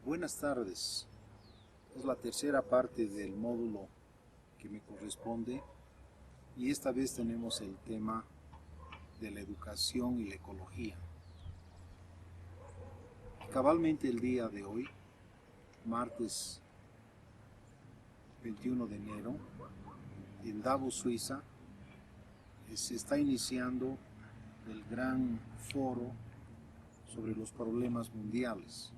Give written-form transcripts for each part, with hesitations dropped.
Buenas tardes. Es la tercera parte del módulo que me corresponde y esta vez tenemos el tema de la educación y la ecología. Cabalmente el día de hoy, martes 21 de enero, en Davos, Suiza, se está iniciando el gran foro sobre los problemas mundiales.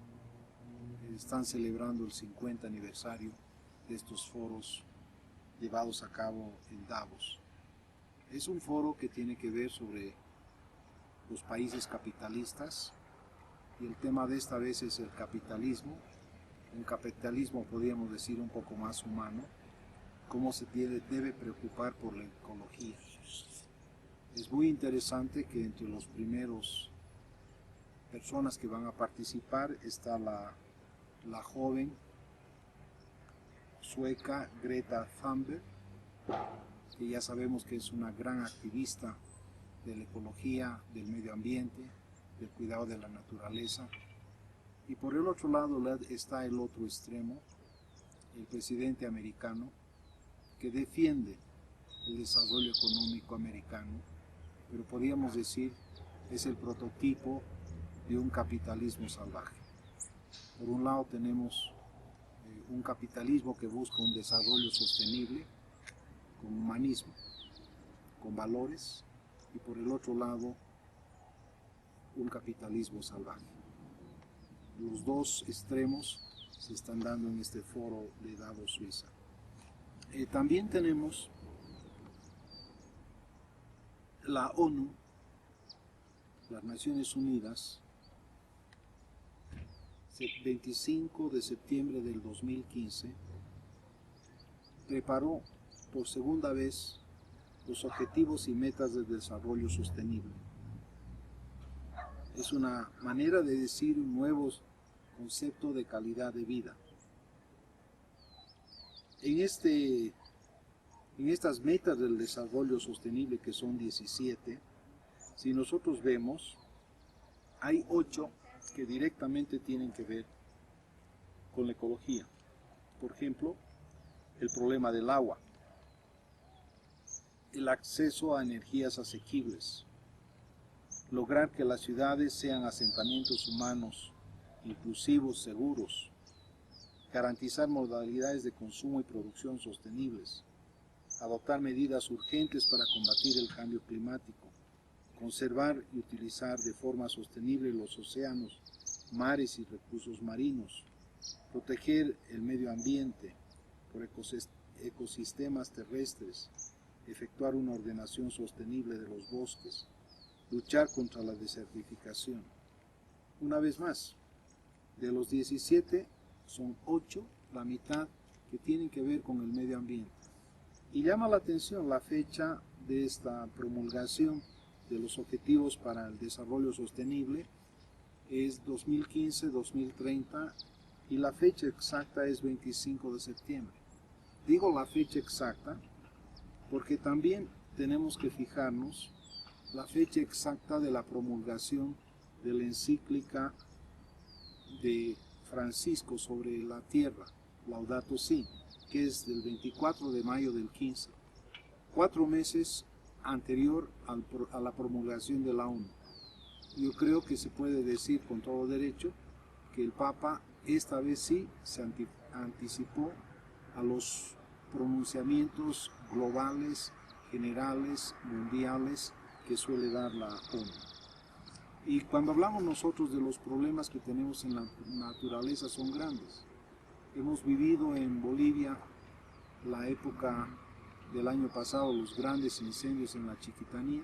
Están celebrando el 50 aniversario de estos foros llevados a cabo en Davos. Es un foro que tiene que ver sobre los países capitalistas y el tema de esta vez es el capitalismo, un capitalismo podríamos decir un poco más humano, cómo se debe preocupar por la ecología. Es muy interesante que entre los primeros personas que van a participar está la joven sueca Greta Thunberg, que ya sabemos que es una gran activista de la ecología, del medio ambiente, del cuidado de la naturaleza. Y por el otro lado está el otro extremo, el presidente americano, que defiende el desarrollo económico americano, pero podríamos decir es el prototipo de un capitalismo salvaje. Por un lado tenemos un capitalismo que busca un desarrollo sostenible, con humanismo, con valores, y por el otro lado un capitalismo salvaje. Los dos extremos se están dando en este foro de Davos, Suiza. También tenemos la ONU, las Naciones Unidas, 25 de septiembre del 2015, preparó por segunda vez los objetivos y metas del desarrollo sostenible. Es una manera de decir un nuevo concepto de calidad de vida. En estas metas del desarrollo sostenible, que son 17, si nosotros vemos, hay 8 que directamente tienen que ver con la ecología. Por ejemplo, el problema del agua, el acceso a energías asequibles, lograr que las ciudades sean asentamientos humanos, inclusivos, seguros, garantizar modalidades de consumo y producción sostenibles, adoptar medidas urgentes para combatir el cambio climático, conservar y utilizar de forma sostenible los océanos, mares y recursos marinos, proteger el medio ambiente por ecosistemas terrestres, efectuar una ordenación sostenible de los bosques, luchar contra la desertificación. Una vez más, de los 17 son 8, la mitad, que tienen que ver con el medio ambiente. Y llama la atención la fecha de esta promulgación de los Objetivos para el Desarrollo Sostenible, es 2015-2030 y la fecha exacta es 25 de septiembre. Digo la fecha exacta porque también tenemos que fijarnos la fecha exacta de la promulgación de la encíclica de Francisco sobre la tierra, Laudato Si, que es del 24 de mayo del 15, 4 meses anterior a la promulgación de la ONU. Yo creo que se puede decir con todo derecho que el Papa esta vez sí se anticipó a los pronunciamientos globales, generales, mundiales que suele dar la ONU. Y cuando hablamos nosotros de los problemas que tenemos en la naturaleza son grandes. Hemos vivido en Bolivia la época del año pasado, los grandes incendios en la Chiquitanía.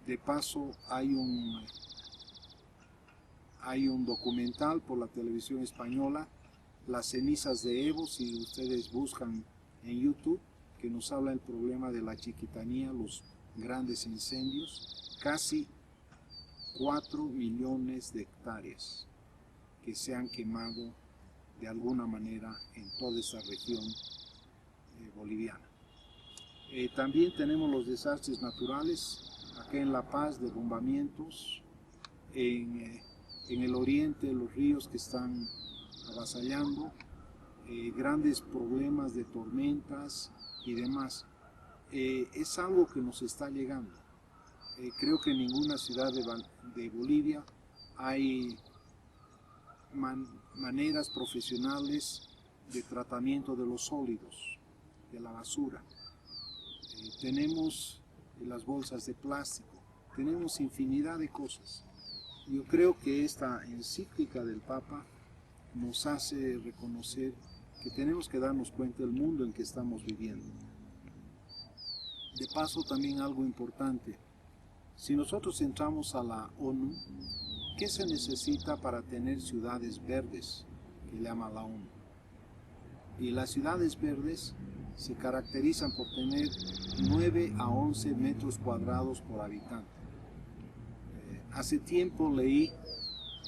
De paso hay un documental por la televisión española, Las cenizas de Evo, si ustedes buscan en YouTube, que nos habla del problema de la Chiquitanía, los grandes incendios, casi 4 millones de hectáreas que se han quemado de alguna manera en toda esta región boliviana. También tenemos los desastres naturales, acá en La Paz, derrumbamientos, en En el oriente, los ríos que están avasallando, grandes problemas de tormentas y demás. Es algo que nos está llegando. Creo que en ninguna ciudad de Bolivia hay maneras profesionales de tratamiento de los sólidos, de la basura. Tenemos las bolsas de plástico, tenemos infinidad de cosas. Yo creo que esta encíclica del Papa nos hace reconocer que tenemos que darnos cuenta del mundo en que estamos viviendo. De paso, también algo importante, si nosotros entramos a la ONU, ¿qué se necesita para tener ciudades verdes, que llama la ONU? Y las ciudades verdes se caracterizan por tener 9 a 11 metros cuadrados por habitante. Hace tiempo leí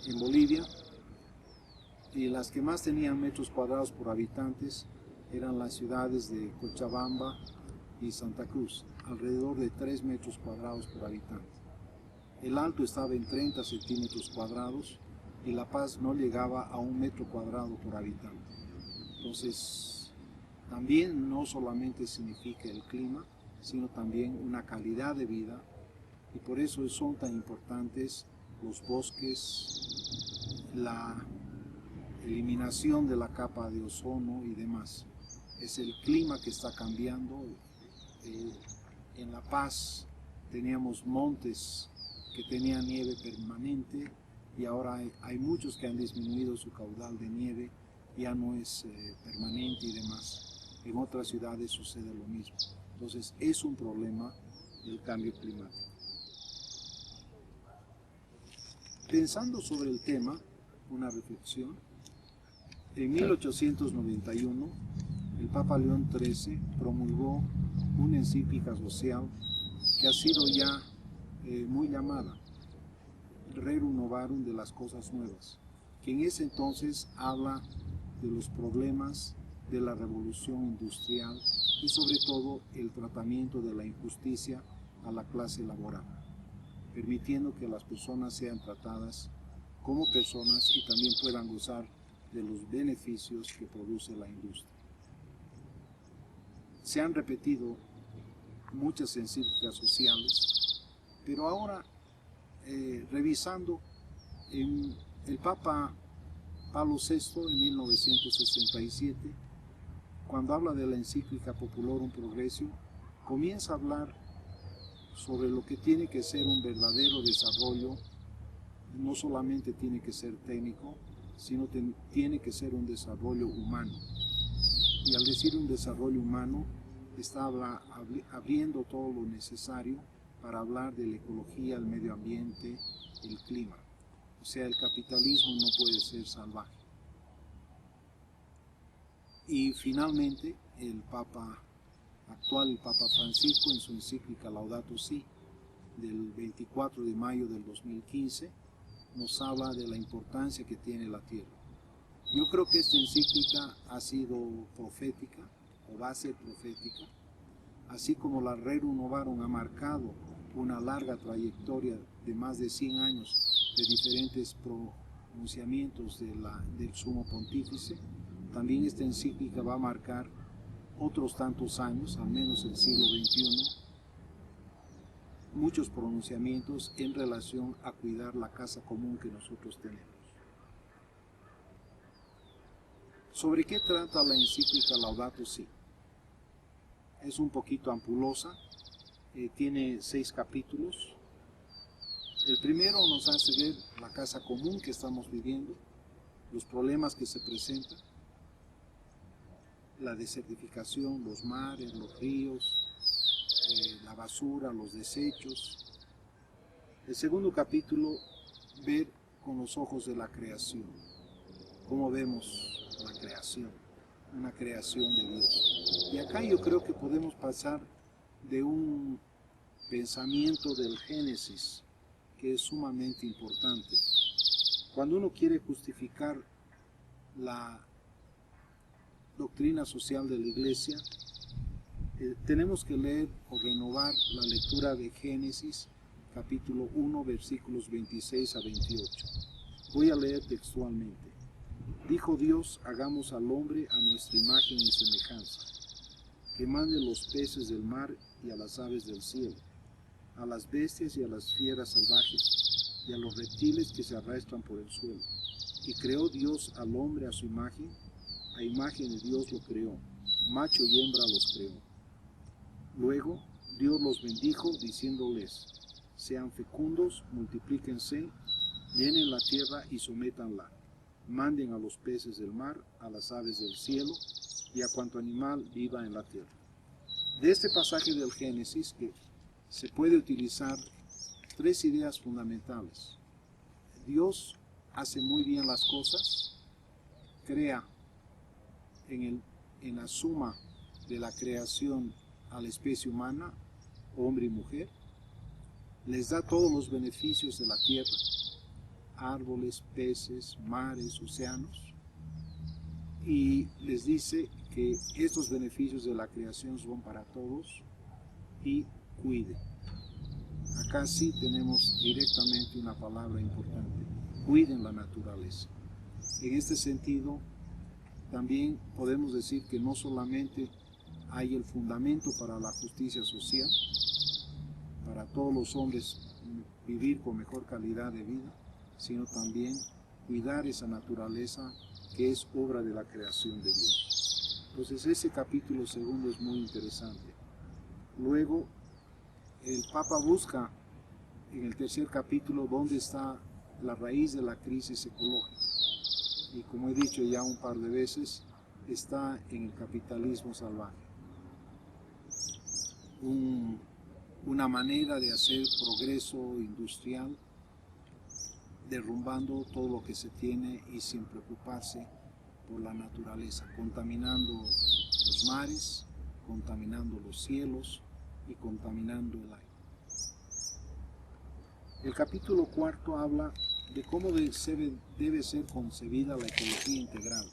en Bolivia y las que más tenían metros cuadrados por habitantes eran las ciudades de Cochabamba y Santa Cruz, alrededor de 3 metros cuadrados por habitante. El Alto estaba en 30 centímetros cuadrados y La Paz no llegaba a 1 metro cuadrado por habitante. Entonces, también no solamente significa el clima, sino también una calidad de vida, y por eso son tan importantes los bosques, la eliminación de la capa de ozono y demás. Es el clima que está cambiando. En La Paz teníamos montes que tenían nieve permanente y ahora hay muchos que han disminuido su caudal de nieve, ya no es permanente y demás. En otras ciudades sucede lo mismo. Entonces es un problema el cambio climático. Pensando sobre el tema, una reflexión, en 1891 el Papa León XIII promulgó una encíclica social que ha sido ya muy llamada Rerum Novarum, de las cosas nuevas, que en ese entonces habla de los problemas de la revolución industrial y sobre todo el tratamiento de la injusticia a la clase laboral, permitiendo que las personas sean tratadas como personas y también puedan gozar de los beneficios que produce la industria. Se han repetido muchas encíclicas sociales, pero ahora revisando, el Papa Pablo VI en 1967, cuando habla de la encíclica Populorum Progressio, comienza a hablar sobre lo que tiene que ser un verdadero desarrollo. No solamente tiene que ser técnico, sino tiene que ser un desarrollo humano. Y al decir un desarrollo humano, está abriendo todo lo necesario para hablar de la ecología, el medio ambiente, el clima. O sea, el capitalismo no puede ser salvaje. Y finalmente, el Papa actual, el Papa Francisco, en su encíclica Laudato Si, del 24 de mayo del 2015, nos habla de la importancia que tiene la tierra. Yo creo que esta encíclica ha sido profética, o va a ser profética, así como la Rerum Novarum ha marcado una larga trayectoria de más de 100 años de diferentes pronunciamientos del Sumo Pontífice. También esta encíclica va a marcar otros tantos años, al menos el siglo XXI, muchos pronunciamientos en relación a cuidar la casa común que nosotros tenemos. ¿Sobre qué trata la encíclica Laudato Si? Es un poquito ampulosa, tiene 6 capítulos. El primero nos hace ver la casa común que estamos viviendo, los problemas que se presentan, la desertificación, los mares, los ríos, la basura, los desechos. El segundo capítulo, ver con los ojos de la creación, cómo vemos la creación, una creación de Dios. Y acá yo creo que podemos pasar de un pensamiento del Génesis, que es sumamente importante. Cuando uno quiere justificar la doctrina social de la Iglesia, tenemos que leer o renovar la lectura de Génesis, capítulo 1, versículos 26 a 28. Voy a leer textualmente. Dijo Dios, hagamos al hombre a nuestra imagen y semejanza, que mande los peces del mar y a las aves del cielo, a las bestias y a las fieras salvajes, y a los reptiles que se arrastran por el suelo. Y creó Dios al hombre a su imagen, a imagen de Dios lo creó, macho y hembra los creó. Luego Dios los bendijo, diciéndoles, sean fecundos, multiplíquense, llenen la tierra y sométanla, manden a los peces del mar, a las aves del cielo, y a cuanto animal viva en la tierra. De este pasaje del Génesis que se puede utilizar tres ideas fundamentales. Dios hace muy bien las cosas, crea en la suma de la creación a la especie humana, hombre y mujer, les da todos los beneficios de la tierra, árboles, peces, mares, océanos, y les dice que estos beneficios de la creación son para todos y cuide. Acá sí tenemos directamente una palabra importante, cuiden la naturaleza. En este sentido, también podemos decir que no solamente hay el fundamento para la justicia social, para todos los hombres vivir con mejor calidad de vida, sino también cuidar esa naturaleza que es obra de la creación de Dios. Entonces ese capítulo segundo es muy interesante. Luego el Papa busca en el tercer capítulo dónde está la raíz de la crisis ecológica. Y como he dicho ya un par de veces, está en el capitalismo salvaje. Una manera de hacer progreso industrial derrumbando todo lo que se tiene y sin preocuparse por la naturaleza, contaminando los mares, contaminando los cielos y contaminando el aire. El capítulo cuarto habla de cómo debe ser concebida la ecología integral.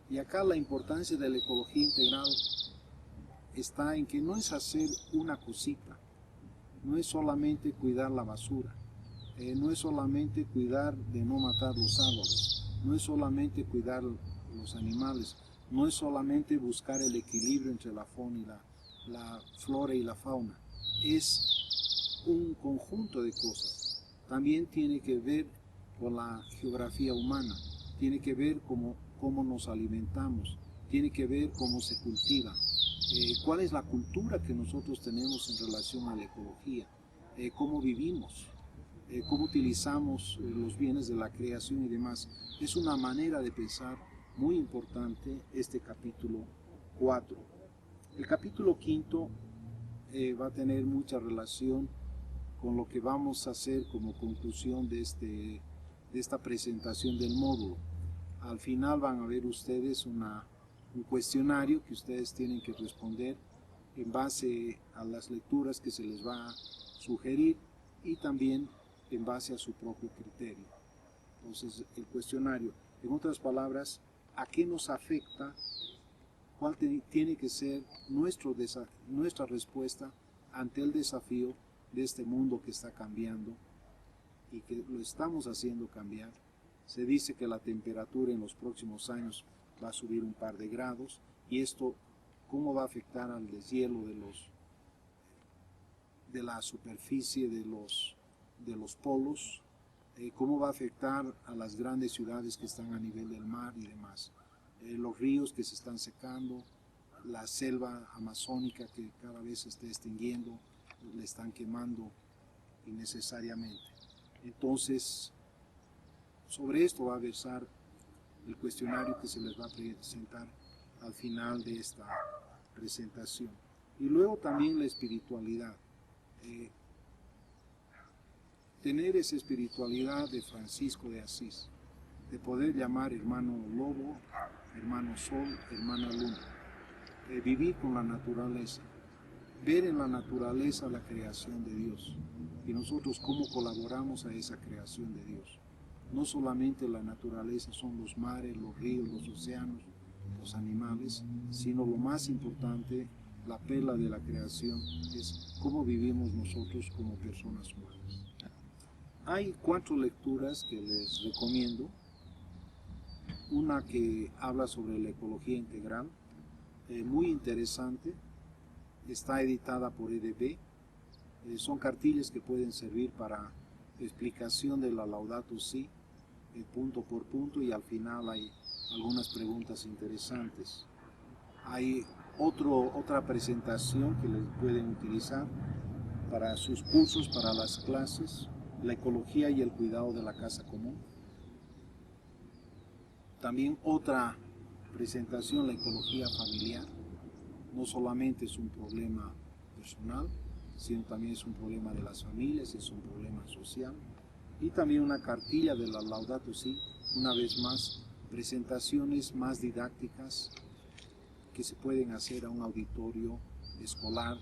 Y acá la importancia de la ecología integral está en que no es hacer una cosita, no es solamente cuidar la basura, no es solamente cuidar de no matar los árboles, no es solamente cuidar los animales, no es solamente buscar el equilibrio entre la fauna y la flora y la fauna, es un conjunto de cosas. También tiene que ver con la geografía humana, tiene que ver cómo nos alimentamos, tiene que ver cómo se cultiva, cuál es la cultura que nosotros tenemos en relación a la ecología, cómo vivimos, cómo utilizamos los bienes de la creación y demás. Es una manera de pensar muy importante este capítulo 4. El capítulo 5 va a tener mucha relación con lo que vamos a hacer como conclusión de esta presentación del módulo. Al final van a ver ustedes un cuestionario que ustedes tienen que responder en base a las lecturas que se les va a sugerir y también en base a su propio criterio. Entonces, el cuestionario, en otras palabras, ¿a qué nos afecta? ¿Cuál tiene que ser nuestra respuesta ante el desafío de este mundo que está cambiando y que lo estamos haciendo cambiar? Se dice que la temperatura en los próximos años va a subir un par de grados y esto, ¿cómo va a afectar al deshielo de la superficie de los polos? ¿Cómo va a afectar a las grandes ciudades que están a nivel del mar y demás? Los ríos que se están secando, la selva amazónica que cada vez se está extinguiendo, le están quemando innecesariamente. Entonces, sobre esto va a versar el cuestionario que se les va a presentar al final de esta presentación. Y luego también la espiritualidad. Tener esa espiritualidad de Francisco de Asís, de poder llamar hermano lobo, hermano sol, hermana luna, vivir con la naturaleza, ver en la naturaleza la creación de Dios y nosotros cómo colaboramos a esa creación de Dios. No solamente la naturaleza son los mares, los ríos, los océanos, los animales, sino lo más importante, la perla de la creación, es cómo vivimos nosotros como personas humanas. Hay 4 lecturas que les recomiendo. Una que habla sobre la ecología integral, muy interesante, está editada por EDB. Son cartillas que pueden servir para explicación de la Laudato Si, punto por punto, y al final hay algunas preguntas interesantes. Hay otra presentación que les pueden utilizar para sus cursos, para las clases, la ecología y el cuidado de la casa común. También otra presentación, la ecología familiar. No solamente es un problema personal, sino también es un problema de las familias, es un problema social. Y también una cartilla de la Laudato Si, una vez más, presentaciones más didácticas que se pueden hacer a un auditorio escolar,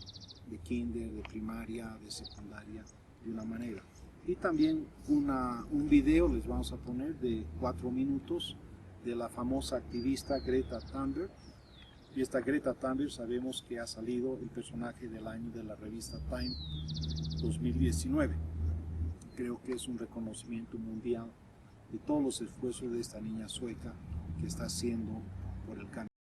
de kinder, de primaria, de secundaria, de una manera. Y también un video les vamos a poner de 4 minutos de la famosa activista Greta Thunberg. Y esta Greta Thunberg sabemos que ha salido el personaje del año de la revista Time 2019. Creo que es un reconocimiento mundial de todos los esfuerzos de esta niña sueca que está haciendo por el cambio.